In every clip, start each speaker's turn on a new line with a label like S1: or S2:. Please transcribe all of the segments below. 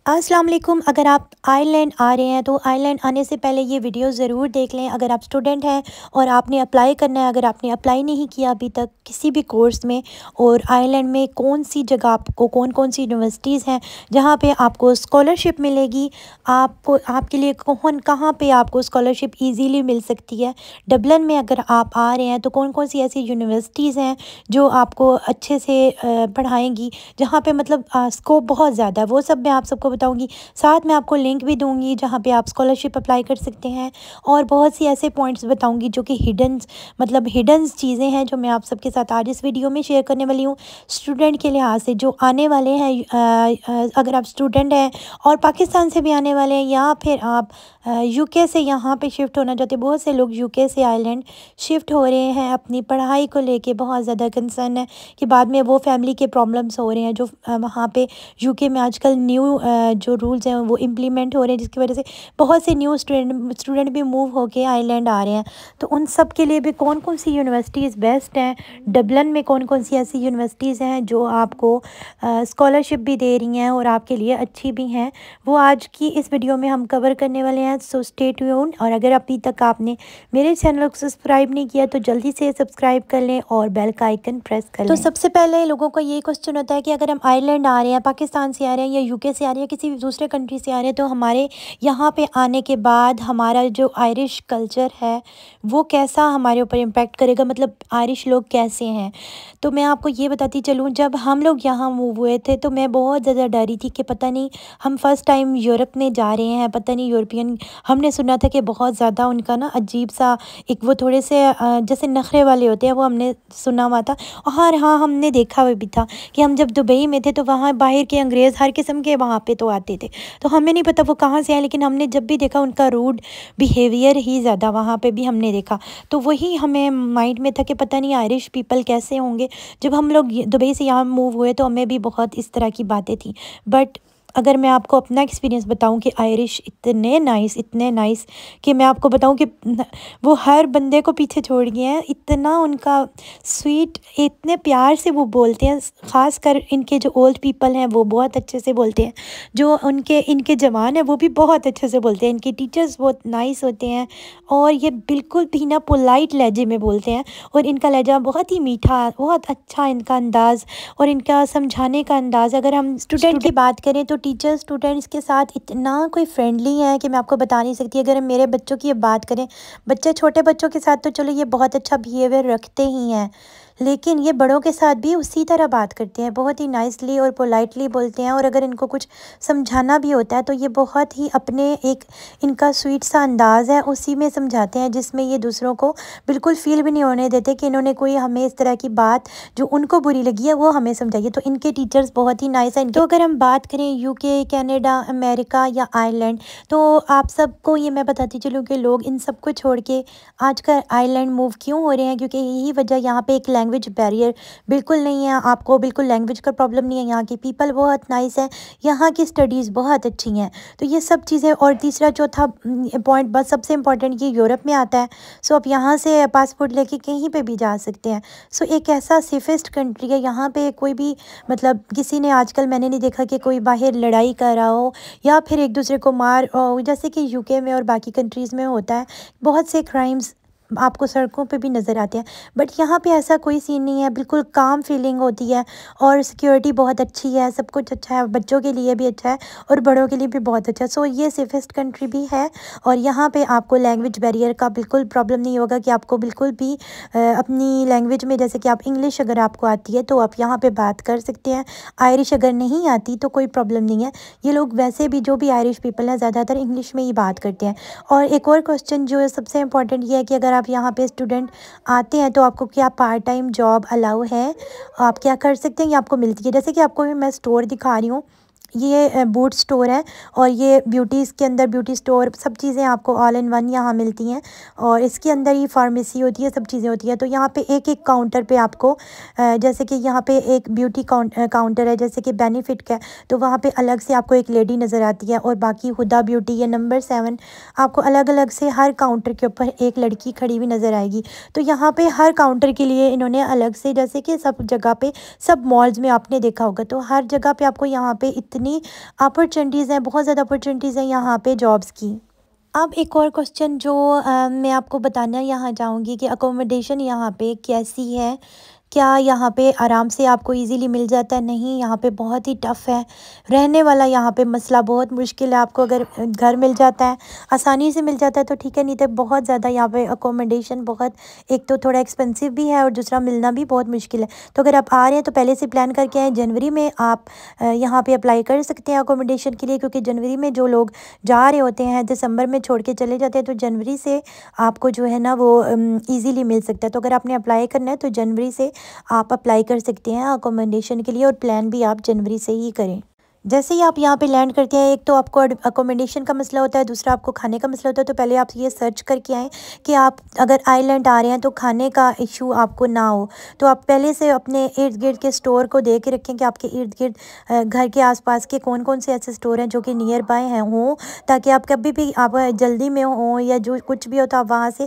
S1: अस्सलाम वालेकुम। अगर आप आयरलैंड आ रहे हैं तो आयरलैंड आने से पहले ये वीडियो ज़रूर देख लें। अगर आप स्टूडेंट हैं और आपने अप्लाई करना है, अगर आपने अप्लाई नहीं किया अभी तक किसी भी कोर्स में, और आयरलैंड में कौन सी जगह आपको कौन कौन सी यूनिवर्सिटीज़ हैं जहाँ पे आपको स्कॉलरशिप मिलेगी, आपको आपके लिए कौन कहाँ पे आपको स्कॉलरशिप इजीली मिल सकती है। डबलिन में अगर आप आ रहे हैं तो कौन कौन सी ऐसी यूनिवर्सिटीज़ हैं जो आपको अच्छे से पढ़ाएंगी, जहाँ पे मतलब स्कोप बहुत ज़्यादा है, वो सब मैं आप सबको बताऊंगी। साथ में आपको लिंक भी दूंगी जहाँ पे आप स्कॉलरशिप अप्लाई कर सकते हैं, और बहुत सी ऐसे पॉइंट्स बताऊंगी जो कि हिडन चीज़ें हैं जो मैं आप सबके साथ आज इस वीडियो में शेयर करने वाली हूँ। स्टूडेंट के लिहाज से जो आने वाले हैं, अगर आप स्टूडेंट हैं और पाकिस्तान से भी आने वाले हैं, या फिर आप यूके से यहाँ पे शिफ्ट होना चाहते हैं। बहुत से लोग यूके से आयरलैंड शिफ्ट हो रहे हैं, अपनी पढ़ाई को लेके बहुत ज़्यादा कंसर्न है कि बाद में वो फैमिली के प्रॉब्लम्स हो रहे हैं जो वहाँ पे यूके में आजकल न्यू जो रूल्स हैं वो इम्प्लीमेंट हो रहे हैं, जिसकी वजह से बहुत से न्यू स्टूडेंट भी मूव होके आयरलैंड आ रहे हैं। तो उन सब के लिए भी कौन कौन सी यूनिवर्सिटीज़ बेस्ट हैं, डबलिन में कौन कौन सी ऐसी यूनिवर्सिटीज़ हैं जो आपको स्कॉलरशिप भी दे रही हैं और आपके लिए अच्छी भी हैं, वो आज की इस वीडियो में हम कवर करने वाले हैं। So stay tuned. और अगर अभी तक आपने मेरे चैनल को सब्सक्राइब नहीं किया तो जल्दी से सब्सक्राइब कर लें और बेल का आइकन प्रेस कर लें। तो सबसे पहले लोगों का ये क्वेश्चन होता है कि अगर हम आयरलैंड आ रहे हैं, पाकिस्तान से आ रहे हैं या यूके से आ रहे हैं, किसी भी दूसरे कंट्री से आ रहे हैं, तो हमारे यहाँ पे आने के बाद हमारा जो आयरिश कल्चर है वो कैसा हमारे ऊपर इम्पेक्ट करेगा, मतलब आयरिश लोग कैसे हैं। तो मैं आपको ये बताती चलूँ, जब हम लोग यहाँ मूव हुए थे तो मैं बहुत ज़्यादा डरी थी कि पता नहीं हम फर्स्ट टाइम यूरोप में जा रहे हैं, पता नहीं यूरोपियन, हमने सुना था कि बहुत ज़्यादा उनका ना अजीब सा एक वो थोड़े से जैसे नखरे वाले होते हैं, वो हमने सुना हुआ था। और हाँ, हमने देखा हुआ भी था कि हम जब दुबई में थे तो वहाँ बाहर के अंग्रेज़ हर किस्म के वहाँ पे तो आते थे, तो हमें नहीं पता वो कहाँ से आए, लेकिन हमने जब भी देखा उनका रूड बिहेवियर ही ज़्यादा वहाँ पे भी हमने देखा। तो वही हमें माइंड में था कि पता नहीं आयरिश पीपल कैसे होंगे। जब हम लोग दुबई से यहाँ मूव हुए तो हमें भी बहुत इस तरह की बातें थी। बट अगर मैं आपको अपना एक्सपीरियंस बताऊं कि आयरिश इतने नाइस कि मैं आपको बताऊं कि वो हर बंदे को पीछे छोड़ गए हैं। इतना उनका स्वीट, इतने प्यार से वो बोलते हैं। ख़ास कर इनके जो ओल्ड पीपल हैं वो बहुत अच्छे से बोलते हैं, जो इनके जवान हैं वो भी बहुत अच्छे से बोलते हैं। इनके टीचर्स बहुत नाइस होते हैं और ये बिल्कुल भी ना पोलाइट लहजे में बोलते हैं, और इनका लहजा बहुत ही मीठा, बहुत अच्छा इनका अंदाज़ और इनका समझाने का अंदाज़। अगर हम स्टूडेंट की बात करें तो टीचर स्टूडेंट्स के साथ इतना कोई फ्रेंडली है कि मैं आपको बता नहीं सकती। अगर हम मेरे बच्चों की बात करें, छोटे बच्चों के साथ तो चलो ये बहुत अच्छा बिहेवियर रखते ही हैं, लेकिन ये बड़ों के साथ भी उसी तरह बात करते हैं, बहुत ही नाइसली और पोलाइटली बोलते हैं। और अगर इनको कुछ समझाना भी होता है तो ये बहुत ही अपने एक इनका स्वीट सा अंदाज़ है, उसी में समझाते हैं, जिसमें ये दूसरों को बिल्कुल फील भी नहीं होने देते कि इन्होंने कोई हमें इस तरह की बात जो उनको बुरी लगी है वो हमें समझाइए। तो इनके टीचर्स बहुत ही नाइस हैं। तो अगर हम बात करें यूके, कनाडा, अमेरिका या आयरलैंड, तो आप सबको ये मैं बताती चलूँ कि लोग इन सब को छोड़ के आजकल आयरलैंड मूव क्यों हो रहे हैं, क्योंकि यही वजह, यहाँ पे एक लैंग्वेज बैरियर बिल्कुल नहीं है, आपको बिल्कुल लैंग्वेज का प्रॉब्लम नहीं है, यहाँ की पीपल बहुत नाइस है, यहाँ की स्टडीज़ बहुत अच्छी हैं। तो ये सब चीज़ें, और तीसरा चौथा पॉइंट बस सबसे इम्पॉर्टेंट, ये यूरोप में आता है। सो आप यहाँ से पासपोर्ट लेके कहीं पे भी जा सकते हैं। सो एक ऐसा सेफेस्ट कंट्री है, यहाँ पे कोई भी मतलब किसी ने आजकल मैंने नहीं देखा कि कोई बाहर लड़ाई कर रहा हो या फिर एक दूसरे को मार, जैसे कि यूके में और बाकी कंट्रीज़ में होता है, बहुत से क्राइम्स आपको सड़कों पे भी नज़र आते हैं। बट यहाँ पे ऐसा कोई सीन नहीं है, बिल्कुल काम फीलिंग होती है और सिक्योरिटी बहुत अच्छी है, सब कुछ अच्छा है, बच्चों के लिए भी अच्छा है और बड़ों के लिए भी बहुत अच्छा है। सो ये सेफेस्ट कंट्री भी है, और यहाँ पे आपको लैंग्वेज बैरियर का बिल्कुल प्रॉब्लम नहीं होगा कि आपको बिल्कुल भी अपनी लैंग्वेज में, जैसे कि आप इंग्लिश अगर आपको आती है तो आप यहाँ पर बात कर सकते हैं, आयरिश अगर नहीं आती तो कोई प्रॉब्लम नहीं है। ये लोग वैसे भी जो भी आयरिश पीपल हैं ज़्यादातर इंग्लिश में ही बात करते हैं। और एक और क्वेश्चन जो है सबसे इम्पॉर्टेंट ये है कि अगर आप यहाँ पे स्टूडेंट आते हैं तो आपको क्या पार्ट टाइम जॉब अलाउ है, आप क्या कर सकते हैं, ये आपको मिलती है। जैसे कि आपको मैं स्टोर दिखा रही हूँ, ये बूट स्टोर है और ये ब्यूटीज़ के अंदर ब्यूटी स्टोर, सब चीज़ें आपको ऑल इन वन यहाँ मिलती हैं, और इसके अंदर ही फार्मेसी होती है, सब चीज़ें होती हैं। तो यहाँ पे एक एक काउंटर पे आपको जैसे कि यहाँ पे एक ब्यूटी काउंटर है, जैसे कि बेनिफिट का, तो वहाँ पे अलग से आपको एक लेडी नज़र आती है, और बाकी हुदा ब्यूटी या नंबर 7 आपको अलग अलग से हर काउंटर के ऊपर एक लड़की खड़ी हुई नज़र आएगी। तो यहाँ पे हर काउंटर के लिए इन्होंने अलग से, जैसे कि सब जगह पे, सब मॉल्स में आपने देखा होगा, तो हर जगह पे आपको यहाँ पे इतनी कितनी अपॉर्चुनिटीज़ हैं, बहुत ज़्यादा अपॉर्चुनिटीज़ हैं यहाँ पे जॉब्स की। अब एक और क्वेश्चन जो मैं आपको बताना यहाँ चाहूँगी कि अकोमोडेशन यहाँ पे कैसी है। क्या यहाँ पे आराम से आपको इजीली मिल जाता है? नहीं, यहाँ पे बहुत ही टफ़ है। रहने वाला यहाँ पे मसला बहुत मुश्किल है। आपको अगर घर मिल जाता है, आसानी से मिल जाता है तो ठीक है, नहीं तो बहुत ज़्यादा यहाँ पे अकोमोडेशन बहुत, एक तो थोड़ा एक्सपेंसिव भी है और दूसरा मिलना भी बहुत मुश्किल है। तो अगर आप आ रहे हैं तो पहले से प्लान करके आएँ। जनवरी में आप यहाँ पे अप्लाई कर सकते हैं अकोमोडेशन के लिए, क्योंकि जनवरी में जो लोग जा रहे होते हैं दिसंबर में छोड़ के चले जाते हैं, तो जनवरी से आपको जो है ना वो ईज़िली मिल सकता है। तो अगर आपने अप्लाई करना है तो जनवरी से आप अप्लाई कर सकते हैं अकोमोडेशन के लिए, और प्लान भी आप जनवरी से ही करें। जैसे ही आप यहाँ पे लैंड करते हैं, एक तो आपको अकोमोडेशन का मसला होता है, दूसरा आपको खाने का मसला होता है। तो पहले आप ये सर्च करके आएँ कि आप अगर आइलैंड आ रहे हैं तो खाने का इशू आपको ना हो। तो आप पहले से अपने इर्द गिर्द के स्टोर को देख के रखें कि आपके इर्द गिर्द घर के आसपास के कौन कौन से ऐसे स्टोर हैं जो कि नियर बाय हैं हों, ताकि आप कभी भी आप जल्दी में हों या जो कुछ भी हो तो आप वहाँ से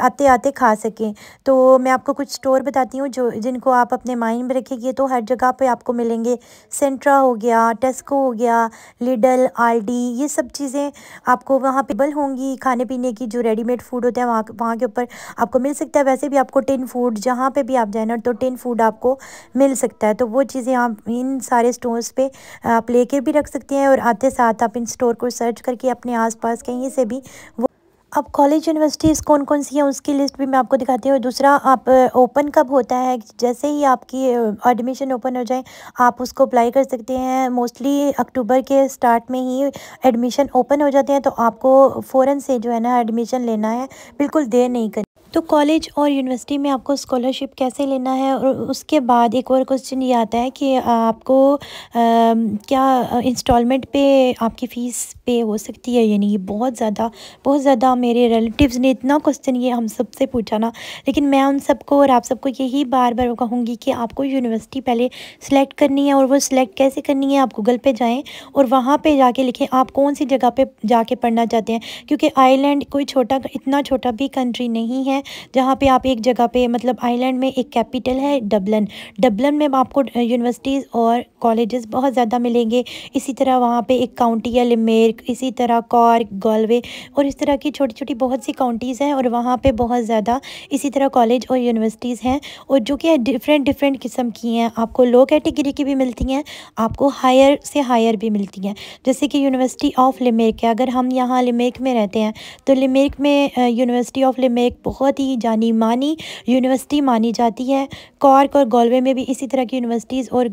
S1: आते आते खा सकें। तो मैं आपको कुछ स्टोर बताती हूँ जो जिनको आप अपने माइंड में रखेंगे। तो हर जगह पर आपको मिलेंगे। सेंट्रा हो गया, टेस्को हो गया, लिडल, आल्डी, ये सब चीज़ें आपको वहाँ पे अवेलेबल होंगी। खाने पीने की जो रेडीमेड फूड होता है वहाँ के ऊपर आपको मिल सकता है। वैसे भी आपको टिन फूड जहाँ पे भी आप जाए ना तो टिन फूड आपको मिल सकता है। तो वो चीज़ें आप इन सारे स्टोर्स पे आप लेके भी रख सकते हैं, और आते साथ आप इन स्टोर को सर्च करके अपने आसपास कहीं से भी वो। अब कॉलेज यूनिवर्सिटीज़ कौन कौन सी हैं उसकी लिस्ट भी मैं आपको दिखाती हूँ। दूसरा, आप ओपन कब होता है, जैसे ही आपकी एडमिशन ओपन हो जाए आप उसको अप्लाई कर सकते हैं। मोस्टली अक्टूबर के स्टार्ट में ही एडमिशन ओपन हो जाते हैं, तो आपको फ़ौरन से जो है ना एडमिशन लेना है, बिल्कुल देर नहीं करनी। तो कॉलेज और यूनिवर्सिटी में आपको स्कॉलरशिप कैसे लेना है, और उसके बाद एक और क्वेश्चन ये आता है कि आपको क्या इंस्टॉलमेंट पे आपकी फ़ीस पे हो सकती है या नहीं। ये बहुत ज़्यादा मेरे रिलेटिव्स ने इतना क्वेश्चन ये हम सबसे पूछा ना, लेकिन मैं उन सबको और आप सबको यही बार बार कहूँगी कि आपको यूनिवर्सिटी पहले सिलेक्ट करनी है। और वो सिलेक्ट कैसे करनी है, आप गूगल पे जाएँ और वहाँ पे जाके लिखें आप कौन सी जगह पे जाके पढ़ना चाहते हैं, क्योंकि आइलैंड कोई इतना छोटा भी कंट्री नहीं है जहाँ पे आप एक जगह पे, मतलब आइलैंड में एक कैपिटल है डबलिन में आपको यूनिवर्सिटीज़ और कॉलेजेस बहुत ज़्यादा मिलेंगे। इसी तरह वहाँ पे एक काउंटी है लिमेरिक, इसी तरह कॉर्क, गॉलवे और इस तरह की छोटी छोटी बहुत सी काउंटीज़ हैं, और वहाँ पे बहुत ज़्यादा इसी तरह कॉलेज और यूनिवर्सिटीज़ हैं, और जो कि डिफरेंट किस्म की हैं। आपको लो कैटेगरी की भी मिलती हैं, आपको हायर से हायर भी मिलती हैं। जैसे कि यूनिवर्सिटी ऑफ लिमेरिक है, अगर हम यहाँ लिमेरिक में रहते हैं तो लिमेरिक में यूनिवर्सिटी ऑफ लिमेरिक बहुत ही जानी मानी यूनिवर्सिटी मानी जाती है। कॉर्क और गॉलवे में भी इसी तरह की यूनिवर्सिटीज़ और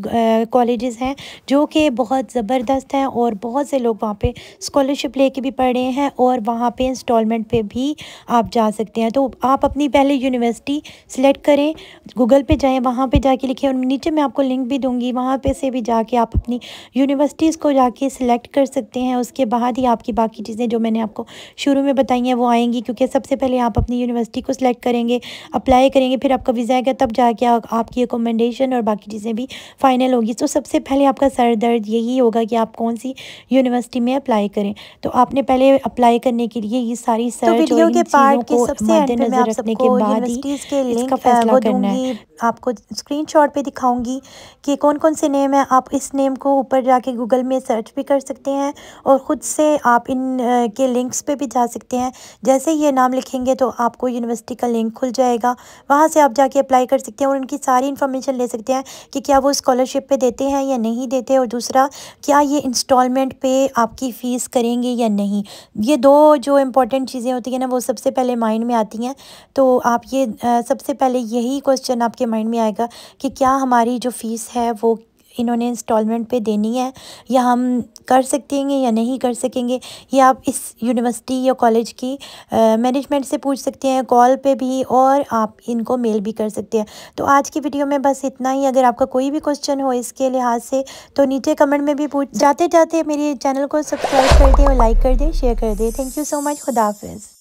S1: कॉलेजेस हैं जो कि बहुत ज़बरदस्त हैं, और बहुत से लोग वहाँ पे स्कॉलरशिप लेके भी पढ़ रहे हैं, और वहाँ पे इंस्टॉलमेंट पे भी आप जा सकते हैं। तो आप अपनी पहले यूनिवर्सिटी सिलेक्ट करें, गूगल पे जाएं, वहाँ पे जाके लिखें, और नीचे मैं आपको लिंक भी दूँगी, वहाँ पे से भी जाके आप अपनी यूनिवर्सिटीज़ को जाके सिलेक्ट कर सकते हैं। उसके बाद ही आपकी बाकी चीज़ें जो मैंने आपको शुरू में बताई हैं वो आएंगी, क्योंकि सबसे पहले आप अपनी यूनिवर्सिटी को सिलेक्ट करेंगे, अप्लाई करेंगे, फिर आपका वीज़ा आएगा, तब जाके आपकी अकोमोडेशन और बाकी चीज़ें भी फ़ाइनल होगी। तो सबसे पहले आपका सर दर्द यही होगा कि आप कौन सी यूनिवर्सिटी में अप्लाई करें। तो आपने पहले अप्लाई करने के लिए ये सारी सर्च
S2: वीडियो के पार्ट के सबसे एंड में आप
S1: रखने
S2: सबको
S1: के बाद ही
S2: यूनिवर्सिटीज़ के लिंक
S1: इसका फैसला
S2: वो
S1: करना है।
S2: दूंगी, आपको स्क्रीनशॉट पे दिखाऊंगी कि कौन कौन से नेम है। आप इस नेम को ऊपर जाके गूगल में सर्च भी कर सकते हैं, और ख़ुद से आप इन के लिंक्स पे भी जा सकते हैं। जैसे ये नाम लिखेंगे तो आपको यूनिवर्सिटी का लिंक खुल जाएगा, वहाँ से आप जाके अप्लाई कर सकते हैं और उनकी सारी इन्फॉर्मेशन ले सकते हैं कि क्या वो स्कॉलरशिप पे देते हैं या नहीं देते, और दूसरा क्या ये इंस्टॉलमेंट पे आपकी फ़ीस करेंगे या नहीं। ये दो जो इम्पोर्टेंट चीज़ें होती हैं ना वो सबसे पहले माइंड में आती हैं। तो आप ये सबसे पहले यही क्वेश्चन आपके माइंड में आएगा कि क्या हमारी जो फ़ीस है वो इन्होंने इंस्टॉलमेंट पे देनी है, या हम कर सकेंगे या नहीं कर सकेंगे। ये आप इस यूनिवर्सिटी या कॉलेज की मैनेजमेंट से पूछ सकते हैं कॉल पे भी, और आप इनको मेल भी कर सकते हैं। तो आज की वीडियो में बस इतना ही। अगर आपका कोई भी क्वेश्चन हो इसके लिहाज से तो नीचे कमेंट में भी पूछ। जाते जाते मेरे चैनल को सब्सक्राइब कर दें और लाइक कर दें, शेयर कर दें। Thank you so much. खुदा हाफिज़।